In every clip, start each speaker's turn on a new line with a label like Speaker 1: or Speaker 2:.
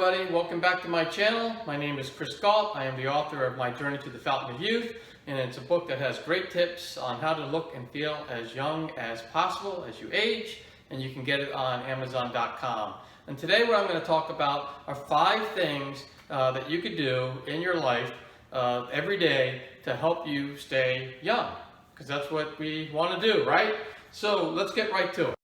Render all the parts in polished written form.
Speaker 1: everybody, welcome back to my channel. My name is Chris Gault. I am the author of My Journey to the Fountain of Youth, and it's a book that has great tips on how to look and feel as young as possible as you age, and you can get it on Amazon.com. And today what I'm going to talk about are 5 things that you could do in your life every day to help you stay young, because that's what we want to do, right? So let's get right to it.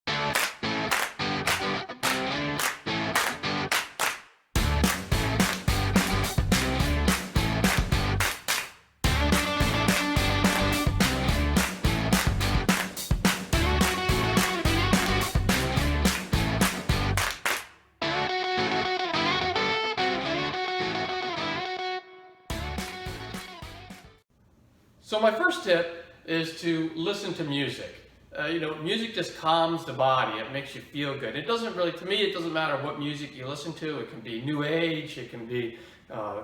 Speaker 1: So my first tip is to listen to music. Music just calms the body. It makes you feel good. It doesn't really, to me, it doesn't matter what music you listen to. It can be new age, it can be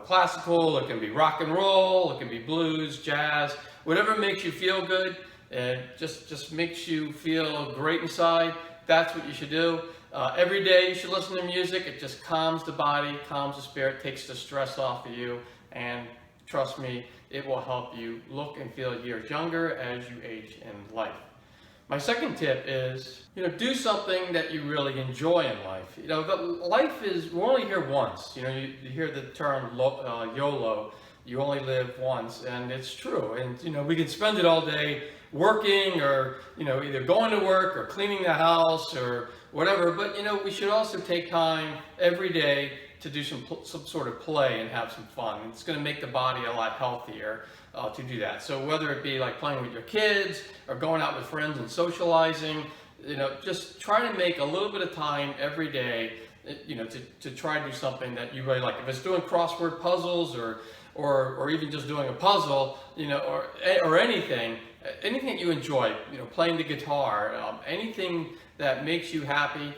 Speaker 1: classical, it can be rock and roll, it can be blues, jazz, whatever makes you feel good and just makes you feel great inside. That's what you should do. Every day you should listen to music. It just calms the body, calms the spirit, takes the stress off of you, and trust me, it will help you look and feel years younger as you age in life. My second tip is, do something that you really enjoy in life. Life is, we're only here once. You hear the term YOLO, you only live once, and it's true. And, we can spend it all day working or, either going to work or cleaning the house or whatever, but, we should also take time every day to do some sort of play and have some fun. It's going to make the body a lot healthier to do that. So whether it be like playing with your kids or going out with friends and socializing, just try to make a little bit of time every day, to try to do something that you really like. If it's doing crossword puzzles or even just doing a puzzle, or anything you enjoy, playing the guitar, anything that makes you happy,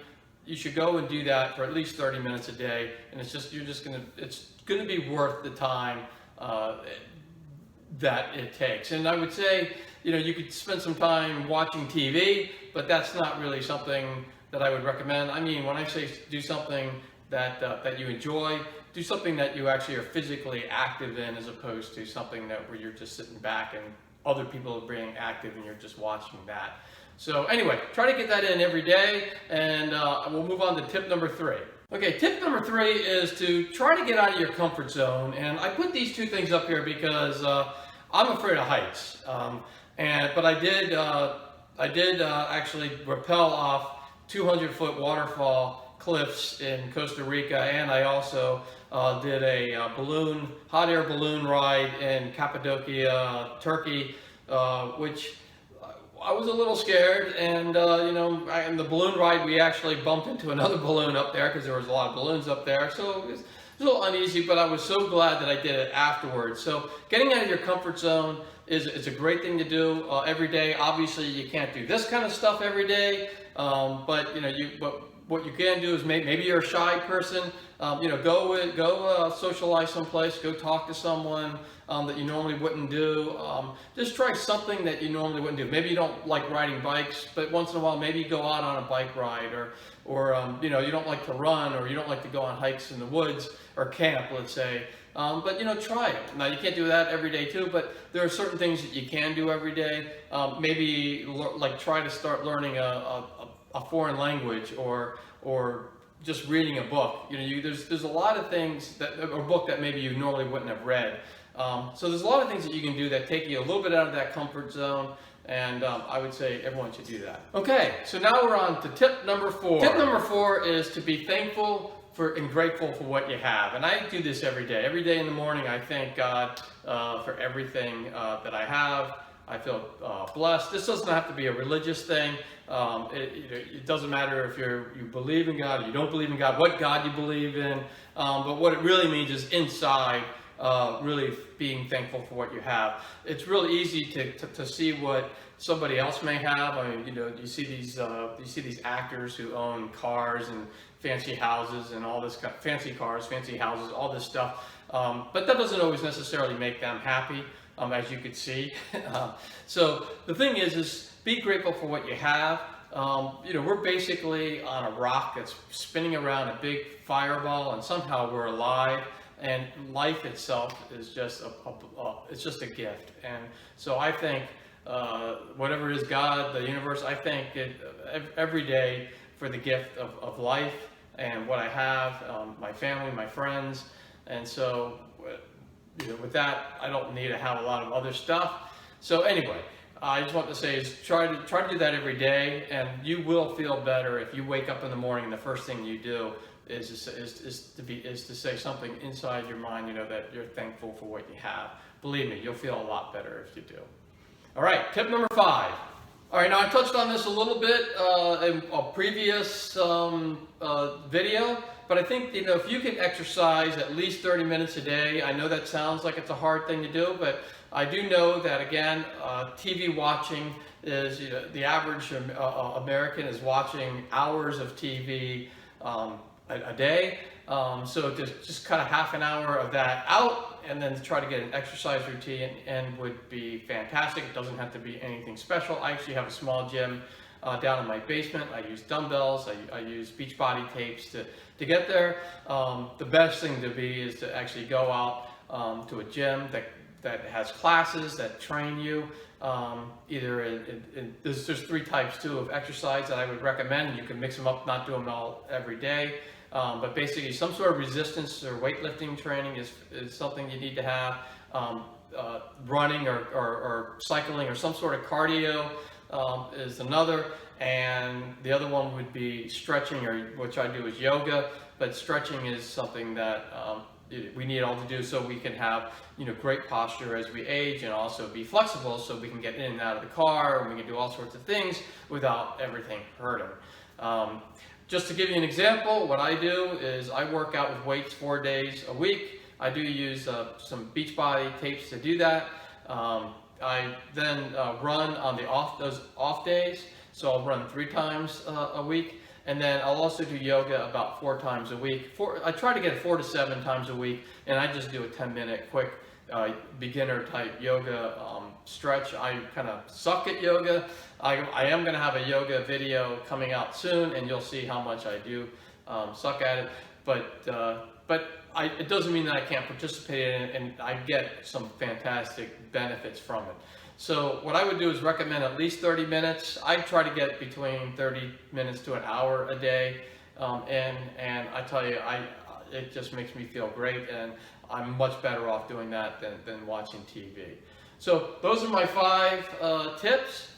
Speaker 1: you should go and do that for at least 30 minutes a day, and it's gonna be worth the time that it takes. And I would say, you could spend some time watching TV, but that's not really something that I would recommend. I mean, when I say do something that you enjoy, do something that you actually are physically active in, as opposed to something where you're just sitting back and other people are being active and you're just watching that. So anyway, try to get that in every day, and we'll move on to tip number 3. Okay, tip number 3 is to try to get out of your comfort zone. And I put these 2 things up here because I'm afraid of heights. But I did actually rappel off 200-foot waterfall cliffs in Costa Rica, and I also did a hot air balloon ride in Cappadocia, Turkey, which I was a little scared, and in the balloon ride we actually bumped into another balloon up there because there was a lot of balloons up there, so it was a little uneasy, but I was so glad that I did it afterwards. So getting out of your comfort zone is a great thing to do every day. Obviously you can't do this kind of stuff every day, but what you can do is maybe you're a shy person, go socialize someplace, go talk to someone that you normally wouldn't do. Just try something that you normally wouldn't do. Maybe you don't like riding bikes, but once in a while maybe you go out on a bike ride, or you don't like to run, or you don't like to go on hikes in the woods or camp, let's say. But try it. Now you can't do that every day too, but there are certain things that you can do every day. Maybe try to start learning a foreign language, or just reading a book. There's a lot of things a book that maybe you normally wouldn't have read. So there's a lot of things that you can do that take you a little bit out of that comfort zone, and I would say everyone should do that. Okay, so now we're on to tip number 4. Tip number 4 is to be thankful and grateful for what you have. And I do this every day. Every day in the morning I thank God for everything that I have. I feel blessed. This doesn't have to be a religious thing. It doesn't matter if you believe in God or you don't believe in God, what God you believe in. But what it really means is inside, really being thankful for what you have. It's really easy to see what somebody else may have. I mean, you see these actors who own cars and fancy houses and all this fancy cars, fancy houses, all this stuff. But that doesn't always necessarily make them happy. As you could see. So the thing is be grateful for what you have. we're basically on a rock that's spinning around a big fireball, and somehow we're alive. And life itself is just it's just a gift. And so I think whatever is God, the universe, I thank it every day for the gift of life and what I have, my family, my friends. And so with that, I don't need to have a lot of other stuff. So anyway, I just want to say is try to do that every day, and you will feel better if you wake up in the morning and the first thing you do is to say something inside your mind, that you're thankful for what you have. Believe me, you'll feel a lot better if you do. All right, tip number 5. All right, now I touched on this a little bit in a previous video, but I think if you can exercise at least 30 minutes a day, I know that sounds like it's a hard thing to do, but I do know that again, TV watching is the average American is watching hours of TV a day. So just cut a half an hour of that out, and then try to get an exercise routine, and would be fantastic. It doesn't have to be anything special. I actually have a small gym down in my basement. I use dumbbells. I use Beachbody tapes to get there. The best thing to be is to actually go out to a gym that has classes that train you. Either there's 3 types too of exercise that I would recommend. You can mix them up, not do them all every day. But basically some sort of resistance or weightlifting training is something you need to have. Running or cycling or some sort of cardio is another. And the other one would be stretching, or which I do is yoga. But stretching is something that we need all to do so we can have great posture as we age, and also be flexible so we can get in and out of the car, and we can do all sorts of things without everything hurting. Just to give you an example, what I do is I work out with weights 4 days a week. I do use some Beachbody tapes to do that. I then run on those off days, so I'll run 3 times a week. And then I'll also do yoga about 4 times a week. I try to get it 4 to 7 times a week, and I just do a 10-minute quick beginner type yoga stretch. I kind of suck at yoga. I am going to have a yoga video coming out soon, and you'll see how much I do suck at it. But it doesn't mean that I can't participate in it, and I get some fantastic benefits from it. So what I would do is recommend at least 30 minutes. I try to get between 30 minutes to an hour a day, and I tell you, it just makes me feel great, and I'm much better off doing that than watching TV. So those are my 5 tips.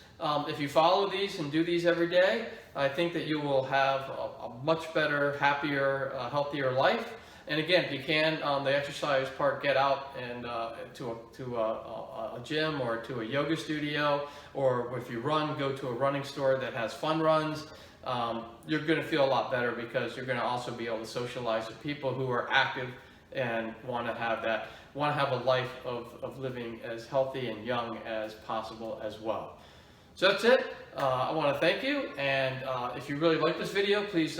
Speaker 1: If you follow these and do these every day, I think that you will have a much better, happier, healthier life. And again, if you can, the exercise part, get out and to a gym or to a yoga studio, or if you run, go to a running store that has fun runs. You're going to feel a lot better, because you're going to also be able to socialize with people who are active and want to have a life of living as healthy and young as possible as well. So that's it. I want to thank you, and if you really like this video, please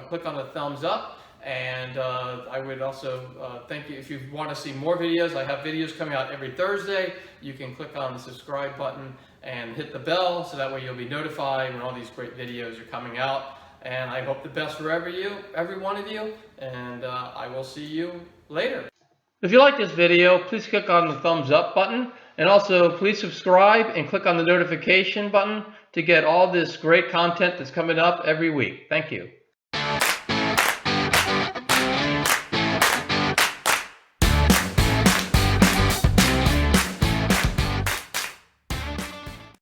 Speaker 1: click on the thumbs up. And I would also thank you if you want to see more videos. I have videos coming out every Thursday. You can click on the subscribe button and hit the bell, so that way you'll be notified when all these great videos are coming out. And I hope the best for every one of you, and I will see you later. If you like this video, please click on the thumbs up button, and also please subscribe and click on the notification button to get all this great content that's coming up every week. Thank you.